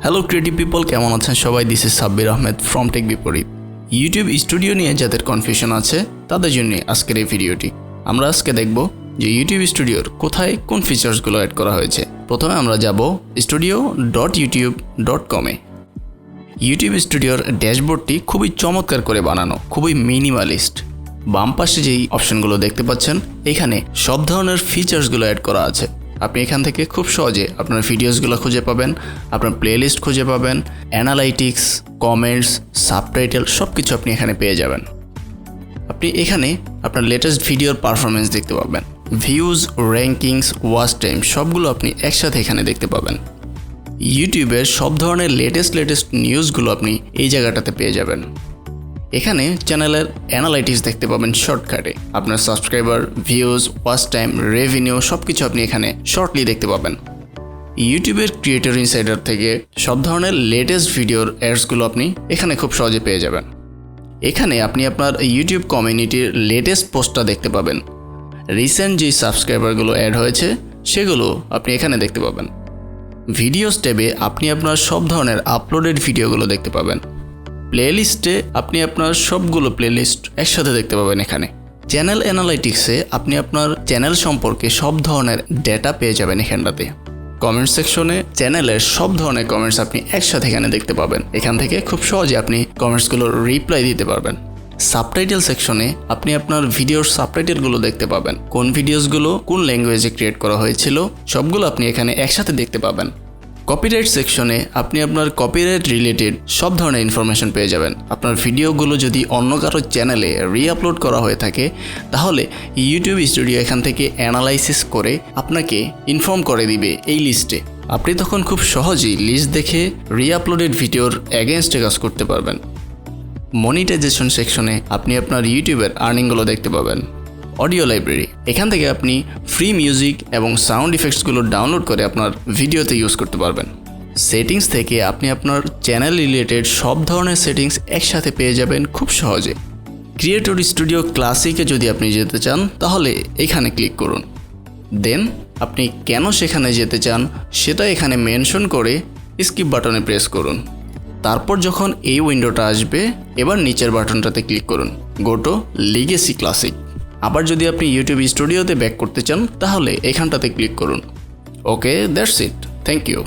Hello creative people, কেমন আছেন সবাই? This is Sabbir Ahmed from tech বিপরীত। ইউটিউব স্টুডিও নিয়ে যাদের কনফিউশন আছে তাদের জন্য আজকের এই ভিডিওটি। আমরা আজকে দেখব যে ইউটিউব স্টুডিওর কোথায় কোন ফিচার্সগুলো অ্যাড করা হয়েছে। প্রথমে আমরা যাব studio.youtube.com-এ। ইউটিউব স্টুডিওর ড্যাশবোর্ডটি খুবই চমৎকার করে বানানো, খুবই মিনিমালিস্ট। বাম পাশে যেই অপশনগুলো দেখতে পাচ্ছেন, এখানে সব ধরনের ফিচার্সগুলো অ্যাড করা আছে। আপনি এখান থেকে খুব সহজে আপনার ভিডিওসগুলো খুঁজে পাবেন, আপনার প্লেলিস্ট খুঁজে পাবেন, অ্যানালাইটিক্স, কমেন্টস, সাবটাইটেল সব কিছু আপনি এখানে পেয়ে যাবেন। আপনি এখানে আপনার লেটেস্ট ভিডিওর পারফরমেন্স দেখতে পাবেন, ভিউজ, র্যাঙ্কিংস, ওয়াচ টাইম সবগুলো আপনি একসাথে এখানে দেখতে পাবেন। ইউটিউবের সব ধরনের লেটেস্ট নিউজগুলো আপনি এই জায়গাটাতে পেয়ে যাবেন। এখানে চ্যানেলের অ্যানালাইটিক্স দেখতে পাবেন শর্টকাটে। আপনার subscriber, views, watch time, revenue সব কিছু আপনি এখানে শর্টলি দেখতে পাবেন। ইউটিউবের ক্রিয়েটর ইনসাইডার থেকে সব ধরনের লেটেস্ট ভিডিওর অ্যাডসগুলো আপনি এখানে খুব সহজে পেয়ে যাবেন। এখানে আপনি আপনার ইউটিউব কমিউনিটির লেটেস্ট পোস্টটা দেখতে পাবেন। রিসেন্ট যে সাবস্ক্রাইবারগুলো অ্যাড হয়েছে সেগুলো আপনি এখানে দেখতে পাবেন। ভিডিওস ট্যাবে আপনি আপনার সব ধরনের আপলোডেড ভিডিওগুলো দেখতে পাবেন। প্লেলিস্টে আপনি আপনার সবগুলো প্লেলিস্ট একসাথে দেখতে পাবেন এখানে। চ্যানেল অ্যানালাইটিক্সে আপনি আপনার চ্যানেল সম্পর্কে সব ধরনের ডেটা পেয়ে যাবেন এখানটাতে। কমেন্ট সেকশনে চ্যানেলের সব ধরনের কমেন্টস আপনি একসাথে এখানে দেখতে পাবেন। এখান থেকে খুব সহজে আপনি কমেন্টসগুলোর রিপ্লাই দিতে পারবেন। সাবটাইটেল সেকশনে আপনি আপনার ভিডিওর সাবটাইটেলগুলো দেখতে পাবেন। কোন ভিডিওসগুলো কোন ল্যাঙ্গুয়েজে ক্রিয়েট করা হয়েছিল সবগুলো আপনি এখানে একসাথে দেখতে পাবেন। কপিরাইট সেকশনে আপনি আপনার কপিরাইট রিলেটেড সব ধরনের ইনফরমেশন পেয়ে যাবেন। আপনার ভিডিওগুলো যদি অন্য কারো চ্যানেলে রিআপলোড করা হয়ে থাকে তাহলে ইউটিউব স্টুডিও এখান থেকে অ্যানালাইসিস করে আপনাকে ইনফর্ম করে দিবে এই লিস্টে। আপনি তখন খুব সহজেই লিস্ট দেখে রিআপলোডেড ভিডিওর এগেনস্টে কাজ করতে পারবেন। মনিটাইজেশন সেকশনে আপনি আপনার ইউটিউবের আর্নিংগুলো দেখতে পাবেন। অডিও লাইব্রেরি, এখান থেকে আপনি ফ্রি মিউজিক এবং সাউন্ড ইফেক্টসগুলো ডাউনলোড করে আপনার ভিডিওতে ইউজ করতে পারবেন। সেটিংস থেকে আপনি আপনার চ্যানেল রিলেটেড সব ধরনের সেটিংস একসাথে পেয়ে যাবেন খুব সহজে। ক্রিয়েটর স্টুডিও ক্লাসিকে যদি আপনি যেতে চান তাহলে এখানে ক্লিক করুন। দেন আপনি কেন সেখানে যেতে চান সেটা এখানে মেনশন করে স্কিপ বাটনে প্রেস করুন। তারপর যখন এই উইন্ডোটা আসবে, এবার নিচের বাটনটাতে ক্লিক করুন, গো টু লিগেসি ক্লাসিক। আবার যদি আপনি ইউটিউব স্টুডিওতে ব্যাক করতে চান তাহলে এখানটাতে ক্লিক করুন। ওকে, দ্যাটস ইট, থ্যাংক ইউ।